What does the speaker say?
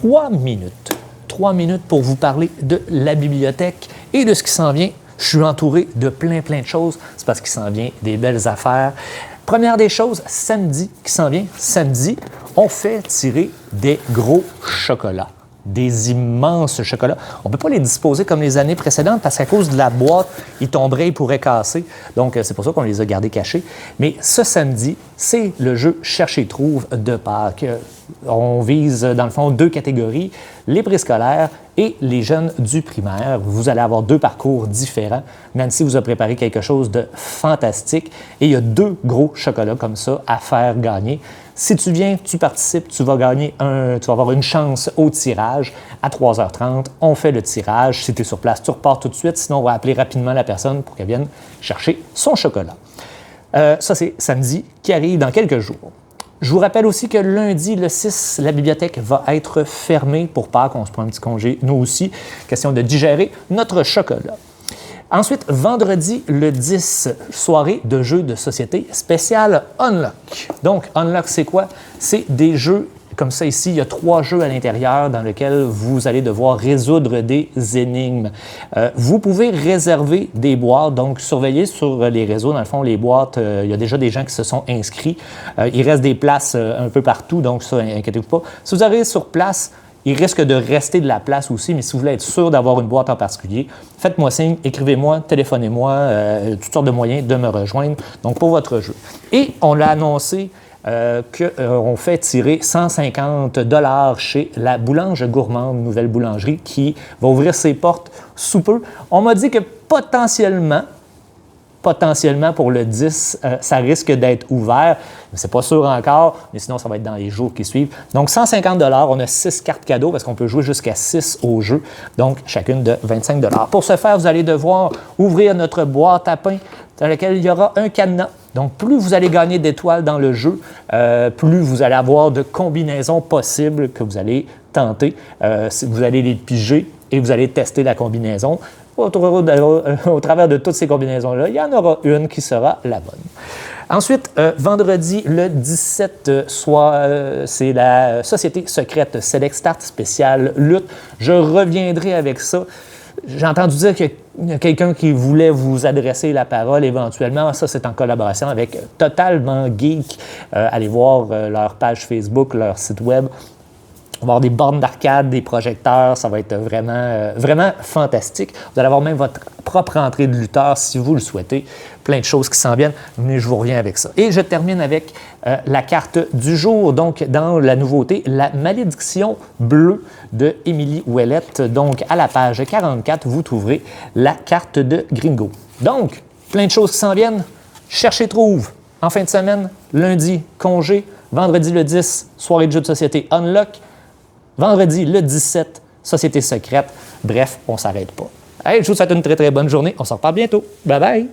3 minutes. 3 minutes pour vous parler de la bibliothèque et de ce qui s'en vient. Je suis entouré de plein de choses. C'est parce qu'il s'en vient des belles affaires. Première des choses, samedi qui s'en vient. Samedi, on fait tirer des gros chocolats. Des immenses chocolats. On ne peut pas les disposer comme les années précédentes parce qu'à cause de la boîte, ils tomberaient, ils pourraient casser. Donc, c'est pour ça qu'on les a gardés cachés. Mais ce samedi, c'est le jeu Cherche-et-trouve de Pâques. On vise, dans le fond, 2 catégories, les préscolaires et les jeunes du primaire. Vous allez avoir 2 parcours différents. Nancy vous a préparé quelque chose de fantastique et il y a 2 gros chocolats comme ça à faire gagner. Si tu viens, tu participes, tu vas avoir une chance au tirage à 3h30. On fait le tirage. Si tu es sur place, tu repars tout de suite. Sinon, on va appeler rapidement la personne pour qu'elle vienne chercher son chocolat. Ça, c'est samedi qui arrive dans quelques jours. Je vous rappelle aussi que lundi, le 6, la bibliothèque va être fermée pour Pâques. On se prend un petit congé, nous aussi. Question de digérer notre chocolat. Ensuite, vendredi, le 10, soirée de jeux de société spéciale Unlock. Donc, Unlock, c'est quoi? C'est des jeux comme ça ici. Il y a 3 jeux à l'intérieur dans lesquels vous allez devoir résoudre des énigmes. Vous pouvez réserver des boîtes, donc surveillez sur les réseaux. Dans le fond, les boîtes, il y a déjà des gens qui se sont inscrits. Il reste des places un peu partout, donc ça, inquiétez-vous pas. Si vous arrivez sur place, il risque de rester de la place aussi, mais si vous voulez être sûr d'avoir une boîte en particulier, faites-moi signe, écrivez-moi, téléphonez-moi, toutes sortes de moyens de me rejoindre, donc pour votre jeu. Et on l'a annoncé qu'on fait tirer 150 $ chez la Boulange Gourmande, nouvelle boulangerie, qui va ouvrir ses portes sous peu. On m'a dit que potentiellement pour le 10, ça risque d'être ouvert. C'est pas sûr encore, mais sinon, ça va être dans les jours qui suivent. Donc, 150 $, on a 6 cartes cadeaux parce qu'on peut jouer jusqu'à 6 au jeu, donc chacune de 25 $. Pour ce faire, vous allez devoir ouvrir notre boîte à pain dans laquelle il y aura un cadenas. Donc, plus vous allez gagner d'étoiles dans le jeu, plus vous allez avoir de combinaisons possibles que vous allez tenter. Vous allez les piger et vous allez tester la combinaison. Au travers de toutes ces combinaisons-là, il y en aura une qui sera la bonne. Ensuite, vendredi, le 17, c'est la Société secrète Select Start spéciale lutte. Je reviendrai avec ça. J'ai entendu dire qu'il y a quelqu'un qui voulait vous adresser la parole éventuellement. Ça, c'est en collaboration avec Totalement Geek. Allez voir leur page Facebook, leur site web. On va avoir des bornes d'arcade, des projecteurs, ça va être vraiment fantastique. Vous allez avoir même votre propre entrée de lutteur si vous le souhaitez. Plein de choses qui s'en viennent, mais je vous reviens avec ça. Et je termine avec la carte du jour. Donc, dans la nouveauté, la malédiction bleue de Émilie Ouellette. Donc, à la page 44, vous trouverez la carte de Gringo. Donc, plein de choses qui s'en viennent. Cherchez-trouve. En fin de semaine, lundi, congé. Vendredi le 10, soirée de jeux de société Unlock. Vendredi, le 17, Société secrète. Bref, on ne s'arrête pas. Hey, je vous souhaite une très bonne journée. On se reparle bientôt. Bye bye!